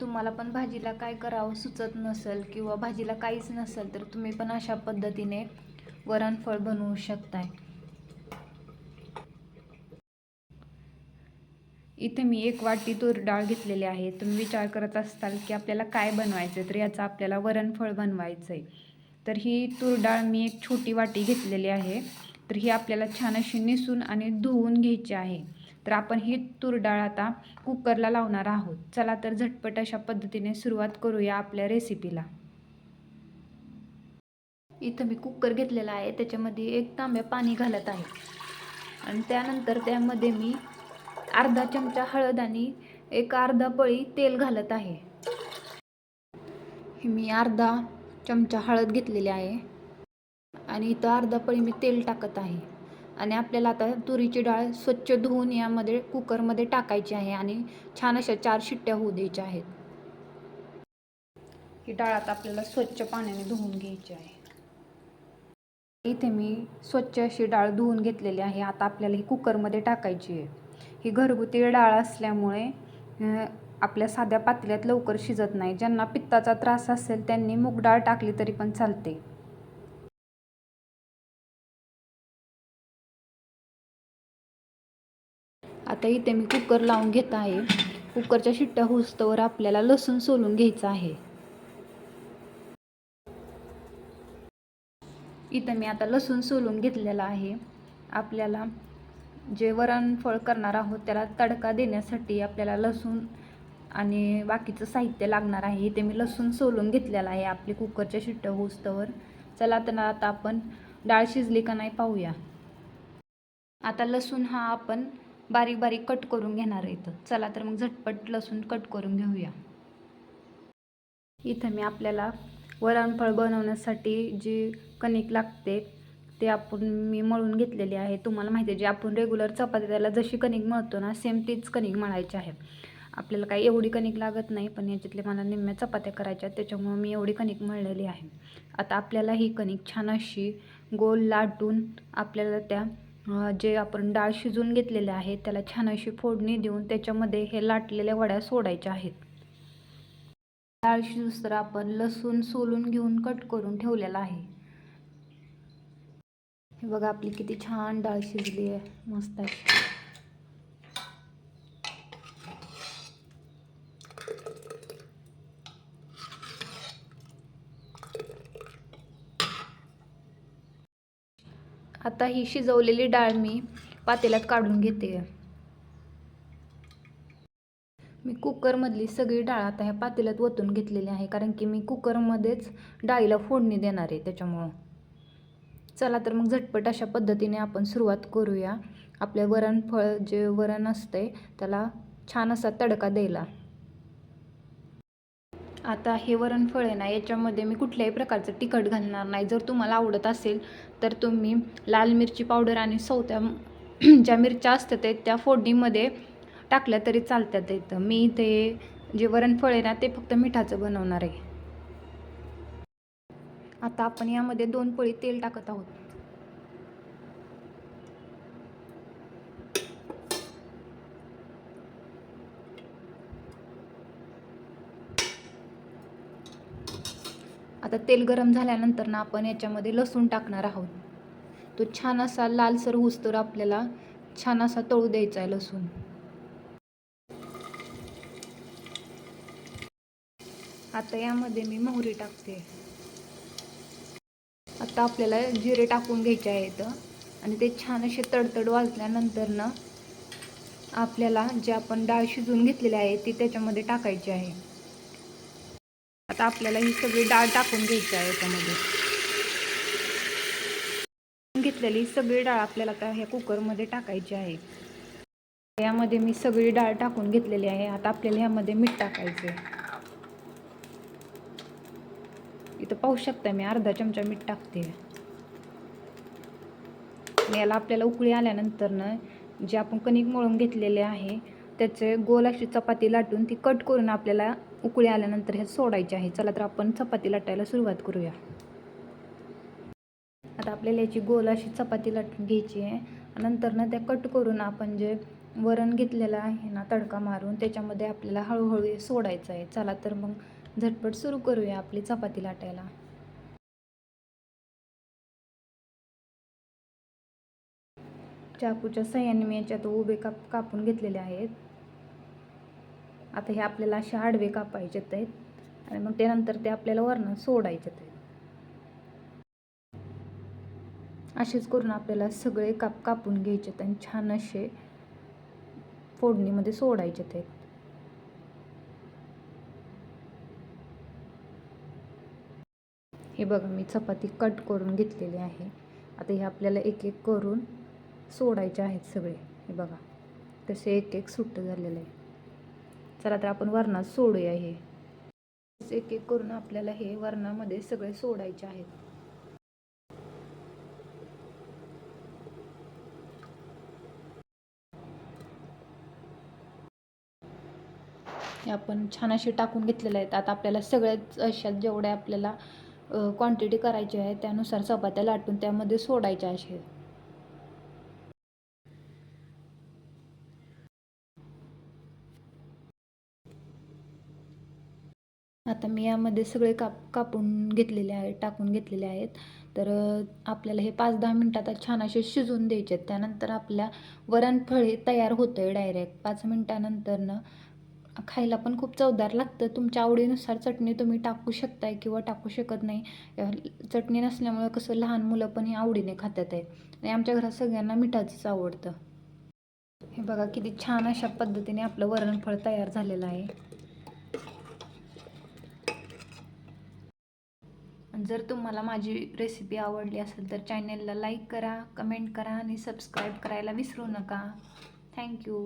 तुम्हाला पण भाजीला काय करावं सुचत नसेल किंवा भाजीला काहीच नसेल तर तुम्ही पण अशा पद्धतीने वरणफळ बनवू शकताय. इथे मी 1 वाटी तूर डाळ घेतलेली आहे. तुम्ही विचार करत असताल की आपल्याला काय बनवायचं तर याचं आपल्याला वरणफळ बनवायचं आहे. तर ही तूर डाळ मी एक छोटी वाटी घेतलेली आहे. तर ही आपल्याला छान अशी निसून आणि धुवून घ्यायची आहे. तर आपण ही तूर डाळ आता कुकरला लावणार आहोत. चला तर झटपट अशा पद्धतीने सुरुवात करूया आपल्या रेसिपीला. इथं मी कुकर घेतलेला आहे. त्याच्यामध्ये 1 तांब्या पाणी घालत आहे आणि त्यानंतर त्यामध्ये मी अर्धा चमचा हळद आणि एक अर्धा पळी तेल घालत आहे. मी अर्धा चमचा हळद घेतलेली आहे आणि इथं अर्धा पळी मी तेल टाकत आहे. आणि आपल्याला आता तुरीची डाळ स्वच्छ धुवून यामध्ये कुकरमध्ये टाकायची आहे आणि छान अशा 4 शिट्ट्या होऊ द्यायच्या आहेत. ही डाळ आता आपल्याला स्वच्छ पाण्याने धुवून घ्यायची आहे. इथे मी स्वच्छ अशी डाळ धुवून घेतलेली आहे. आता आपल्याला ही कुकरमध्ये टाकायची आहे. ही घरगुती डाळ असल्यामुळे आपल्या साध्या पातेल्यात लवकर शिजत नाही. ज्यांना पित्ताचा त्रास असेल त्यांनी मूग डाळ टाकली तरी पण चालते. आता इथे मी कुकर लावून घेत आहे. कुकरच्या शिट्ट्या होईस्तोवर आपल्याला लसूण सोलून घ्यायचं आहे. इथं मी आता लसूण सोलून घेतलेला आहे. आपल्याला जे वरणफळ करणार आहोत त्याला तडका देण्यासाठी आपल्याला लसूण आणि बाकीचं साहित्य लागणार आहे. इथे मी लसूण सोलून घेतलेला आहे आपली कुकरच्या शिट्ट्या होईस्तोवर. चला तर आता आपण डाळ शिजली का नाही पाहूया. आता लसूण हा आपण बारीक बारीक कट करून घेणार आहे. चला तर मग झटपट लसूण कट करून घेऊया. इथं मी आपल्याला वरणफळ बनवण्यासाठी जी कणिक लागते ते मी मळून घेतलेली आहे. तुम्हाला माहिती आहे जे आपण रेग्युलर चपातीला जशी कणिक मळतो ना सेम तीच कणिक मळायची आहे. आपल्याला काही एवढी कणिक लागत नाही पण याच्यातले मला निम्म्या चपात्या करायच्या त्याच्यामुळे मी एवढी कणिक मळलेली आहे. आता आपल्याला ही कणिक छान अशी गोल लाटून आपल्याला त्या जे आपण डाळ शिजवून घेतलेले आहे त्याला छान अशी फोडणी देऊन त्याच्यामध्ये हे लाटलेल्या वड्या सोडायच्या आहेत. डाळ शिजूस्तर आपण लसूण सोलून घेऊन कट करून ठेवलेला आहे. हे बघा आपली किती छान डाळ शिजली आहे मस्त आहे. आता ही शिजवलेली डाळ मी पातेल्यात काढून घेते. मी कुकरमधली सगळी डाळ आता ह्या पातेल्यात ओतून घेतलेली आहे कारण की मी कुकरमध्येच डाळीला फोडणी देणार आहे त्याच्यामुळं. चला तर मग झटपट अशा पद्धतीने आपण सुरुवात करूया आपल्या वरणफळ जे वरण असते त्याला छान असा तडका द्यायला. आता हे वरणफळ आहे ना याच्यामध्ये मी कुठल्याही प्रकारचं तिखट घालणार नाही. जर तुम्हाला आवडत असेल तर तुम्ही लाल मिरची पावडर आणि सवत्या ज्या मिरच्या असतात त्या फोडणीमध्ये टाकल्या तरी चालतात. इथं मी ते जे वरणफळ आहे ना ते फक्त मिठाचं बनवणार आहे. आता आपण यामध्ये 2 पळी तेल टाकत आहोत. आता तेल गरम झाल्यानंतर ना आपण याच्यामध्ये लसूण टाकणार आहोत. तो छान असा लालसर होईस्तोवर आपल्याला छान असा तळू द्यायचा आहे लसूण. आता यामध्ये मी मोहरी टाकते. आता आपल्याला जिरे टाकून घ्यायचे आहेत आणि ते छान असे तडतड वाजल्यानंतर ना आपल्याला जे आपण डाळ शिजवून घेतलेली आहे ती त्याच्यामध्ये टाकायची आहे. आता आपल्याला ही सगळी डाळ टाकून घ्यायची आहे. याच्यामध्ये घेतलेली सगळी डाळ आपल्याला आता ह्या कुकरमध्ये टाकायची आहे. यामध्ये मी सगळी डाळ टाकून घेतलेली आहे. आता आपल्याला ह्यामध्ये मीठ टाकायचं आहे. इथं पाहू शकता मी अर्धा चमचा मीठ टाकते. आणि याला आपल्याला उकळी आल्यानंतर ना जे आपण कणिक मळून घेतलेले आहे त्याचे गोल अशी चपाती लाटून ती कट करून आपल्याला उकळी आल्यानंतर हे सोडायचे आहे. चला तर आपण चपाती लाटायला सुरुवात करूया. आता आपल्याला याची गोल अशी चपाती लाटून घ्यायची आहे. नंतर ना त्या कट करून आपण जे वरण घेतलेलं आहे ना तडका मारून, त्याच्यामध्ये आपल्याला हळूहळू हे सोडायचं आहे. चला तर मग झटपट सुरू करूया आपली चपाती लाटायला. चाकूच्या साह्याने मी याच्यात उभे कापून घेतलेले आहेत. आता हे आपल्याला असे आडवे कापायचे आहेत आणि मग त्यानंतर ते आपल्याला वरनं सोडायचे आहेत. असेच करून आपल्याला सगळे कापून घ्यायचे आहेत आणि छान असे फोडणीमध्ये सोडायचे आहेत. हे बघा मी चपाती कट करून घेतलेली आहे. आता हे आपल्याला एक एक करून सोडायचे आहेत सगळे. हे बघा कसे एक एक सुट्ट झालेलं आहे. चला तर आपण वरणात सोडूया. हे एक एक करून आपल्याला हे वरणामध्ये सगळे सोडायचे आहेत. हे आपण छान असे टाकून घेतलेले आहेत. आता आपल्याला सगळ्याच अशा जेवढ्या आपल्याला क्वांटिटी करायची आहे त्यानुसार चपात्या लाटून त्यामध्ये सोडायच्या असे. आता मी यामध्ये सगळे कापून घेतलेले आहेत, टाकून घेतलेले आहेत. तर आपल्याला हे 5-10 मिनटात छान असे शिजवून द्यायचे आहेत. त्यानंतर आपल्या वरणफळ तयार होतं आहे डायरेक्ट 5 मिनटानंतरनं. खायला पण खूप चवदार लागतं. तुमच्या आवडीनुसार चटणी तुम्ही टाकू शकताय किंवा टाकू शकत नाही. चटणी नसल्यामुळं कसं लहान मुलं पण हे आवडीने खातात आहे आणि आमच्या घरात सगळ्यांना मिठाचंच आवडतं. हे बघा किती छान अशा पद्धतीने आपलं वरणफळ तयार झालेलं आहे. जर तुम्हाला माझी रेसिपी आवडली असेल तर चॅनेलला लाईक करा, कमेंट करा आणि सबस्क्राईब करायला विसरू नका. थँक्यू.